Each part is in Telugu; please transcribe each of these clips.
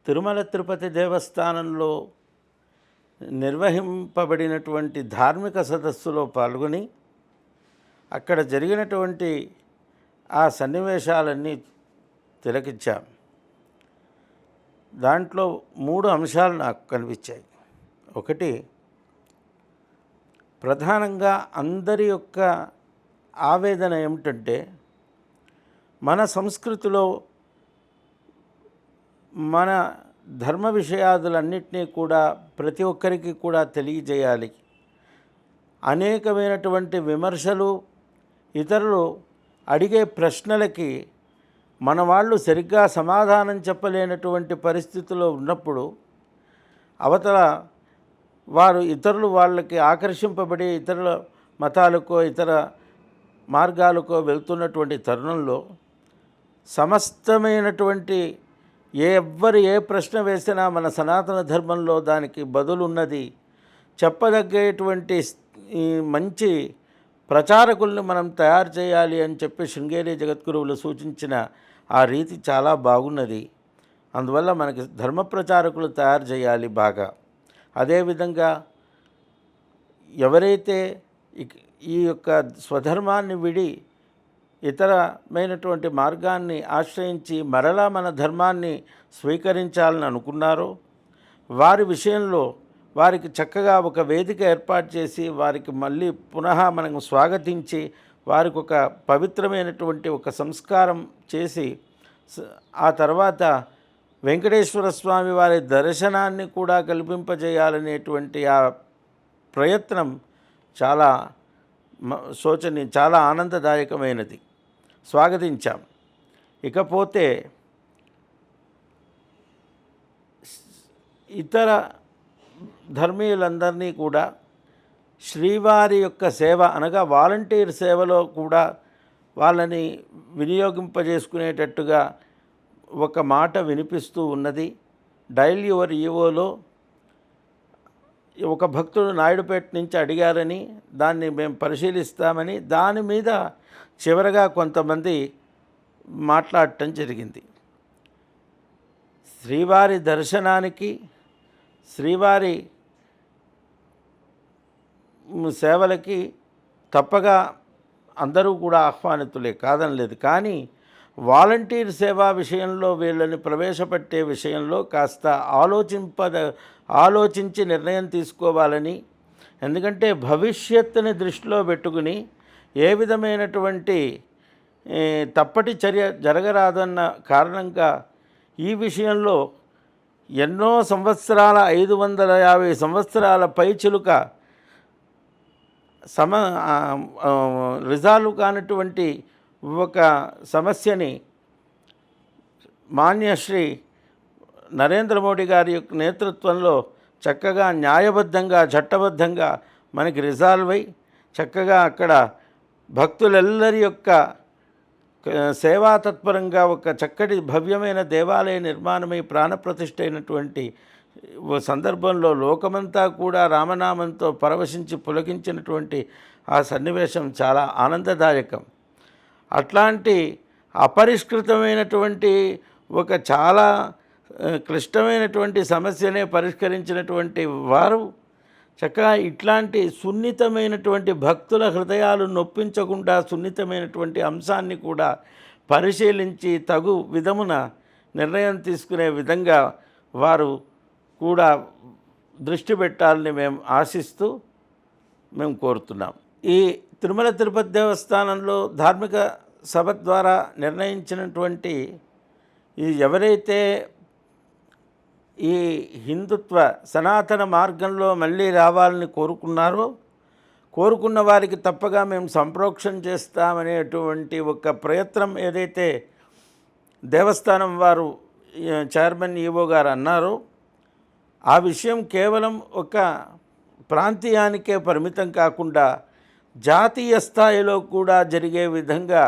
తిరుమల తిరుపతి దేవస్థానంలో నిర్వహింపబడినటువంటి ధార్మిక సదస్సులో పాల్గొని అక్కడ జరిగినటువంటి ఆ సన్నివేశాలన్నీ తిలకించాం. దాంట్లో 3 అంశాలు నాకు కనిపించాయి. ఒకటి, ప్రధానంగా అందరి యొక్క ఆవేదన ఏమిటంటే, మన సంస్కృతిలో మన ధర్మ విషయాదులన్నింటినీ కూడా ప్రతి ఒక్కరికి కూడా తెలియజేయాలి. అనేకమైనటువంటి విమర్శలు, ఇతరులు అడిగే ప్రశ్నలకి మన వాళ్ళు సరిగ్గా సమాధానం చెప్పలేనటువంటి పరిస్థితిలో ఉన్నప్పుడు అవతల వారు ఇతరులు వాళ్ళకి ఆకర్షింపబడి ఇతరుల మతాలకో ఇతర మార్గాలకో వెళ్తున్నటువంటి తరుణంలో సమస్తమైనటువంటి ఎవ్వరు ఏ ప్రశ్న వేసినా మన సనాతన ధర్మంలో దానికి బదులున్నది. చెప్పదగ్గేటువంటి ఈ మంచి ప్రచారకుల్ని మనం తయారు చేయాలి అని చెప్పి శృంగేరి జగద్గురువులు సూచించిన ఆ రీతి చాలా బాగున్నది. అందువల్ల మనకి ధర్మ ప్రచారకులు తయారు చేయాలి బాగా. అదేవిధంగా ఎవరైతే ఈ యొక్క స్వధర్మాన్ని విడి ఇతరమైనటువంటి మార్గాన్ని ఆశ్రయించి మరలా మన ధర్మాన్ని స్వీకరించాలని అనుకున్నారో వారి విషయంలో వారికి చక్కగా ఒక వేదిక ఏర్పాటు చేసి వారికి మళ్ళీ పునః మనం స్వాగతించి వారికి ఒక పవిత్రమైనటువంటి ఒక సంస్కారం చేసి ఆ తర్వాత వెంకటేశ్వర స్వామి వారి దర్శనాన్ని కూడా కల్పింపజేయాలనేటువంటి ఆ ప్రయత్నం చాలా చాలా ఆనందదాయకమైనది. స్వాగతించాం. ఇకపోతే ఇతర ధర్మీయులందరినీ కూడా శ్రీవారి యొక్క సేవ అనగా వాలంటీర్ సేవలో కూడా వాళ్ళని వినియోగింపజేసుకునేటట్టుగా ఒక మాట వినిపిస్తూ ఉన్నది. డైల్ యువర్ ఈవోలో ఒక భక్తుడు నాయుడుపేట నుంచి అడిగారని దాన్ని మేము పరిశీలిస్తామని దాని మీద చివరగా కొంతమంది మాట్లాడటం జరిగింది. శ్రీవారి దర్శనానికి శ్రీవారి సేవలకి తప్పగా అందరూ కూడా ఆహ్వానితులే, కాదనలేదు. కానీ వాలంటీర్ సేవా విషయంలో వీళ్ళని ప్రవేశపెట్టే విషయంలో కాస్త ఆలోచించి నిర్ణయం తీసుకోవాలని, ఎందుకంటే భవిష్యత్తుని దృష్టిలో పెట్టుకుని ఏ విధమైనటువంటి తప్పటి చర్య జరగరాదన్న కారణంగా ఈ విషయంలో ఎన్నో సంవత్సరాల 550 సంవత్సరాల పైచిలుక రిజాల్వ్ కానటువంటి ఒక సమస్యని మాన్యశ్రీ నరేంద్ర మోడీ గారి యొక్క నేతృత్వంలో చక్కగా న్యాయబద్ధంగా చట్టబద్ధంగా మనకి రిజాల్వ్ అయి చక్కగా అక్కడ భక్తులెల్లరి యొక్క సేవా తత్పరంగా ఒక చక్కటి భవ్యమైన దేవాలయ నిర్మాణమై ప్రాణప్రతిష్ఠ అయినటువంటి సందర్భంలో లోకమంతా కూడా రామనామంతో పరవశించి పులకించినటువంటి ఆ సన్నివేశం చాలా ఆనందదాయకం. అట్లాంటి అపరిష్కృతమైనటువంటి ఒక చాలా క్లిష్టమైనటువంటి సమస్యనే పరిష్కరించినటువంటి వారు చక్కగా ఇట్లాంటి సున్నితమైనటువంటి భక్తుల హృదయాలు నొప్పించకుండా సున్నితమైనటువంటి అంశాన్ని కూడా పరిశీలించి తగు విధమున నిర్ణయం తీసుకునే విధంగా వారు కూడా దృష్టి పెట్టాలని మేము ఆశిస్తూ మేము కోరుతున్నాం. ఈ తిరుమల తిరుపతి దేవస్థానంలో ధార్మిక సభ ద్వారా నిర్ణయించినటువంటి ఎవరైతే ఈ హిందుత్వ సనాతన మార్గంలో మళ్ళీ రావాలని కోరుకున్న వారికి తప్పగా మేము సంప్రోక్షణ చేస్తామనేటువంటి ఒక ప్రయత్నం ఏదైతే దేవస్థానం వారు చైర్మన్ ఈవో గారు అన్నారో ఆ విషయం కేవలం ఒక ప్రాంతీయానికే పరిమితం కాకుండా జాతీయ స్థాయిలో కూడా జరిగే విధంగా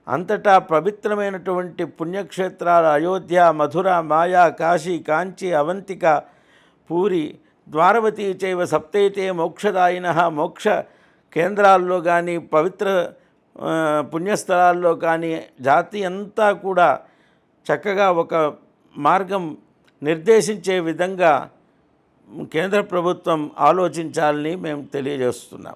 అంతటా పవిత్రమైనటువంటి పుణ్యక్షేత్రాలు అయోధ్య, మధుర, మాయా, కాశీ, కాంచి, అవంతిక, పూరి, ద్వారవతి చైవ సప్తైతే మోక్షదాయినః మోక్ష కేంద్రాల్లో కానీ పవిత్ర పుణ్యస్థలాల్లో కానీ జాతి అంతా కూడా చక్కగా ఒక మార్గం నిర్దేశించే విధంగా కేంద్ర ప్రభుత్వం ఆలోచించాలని మేము తెలియజేస్తున్నాం.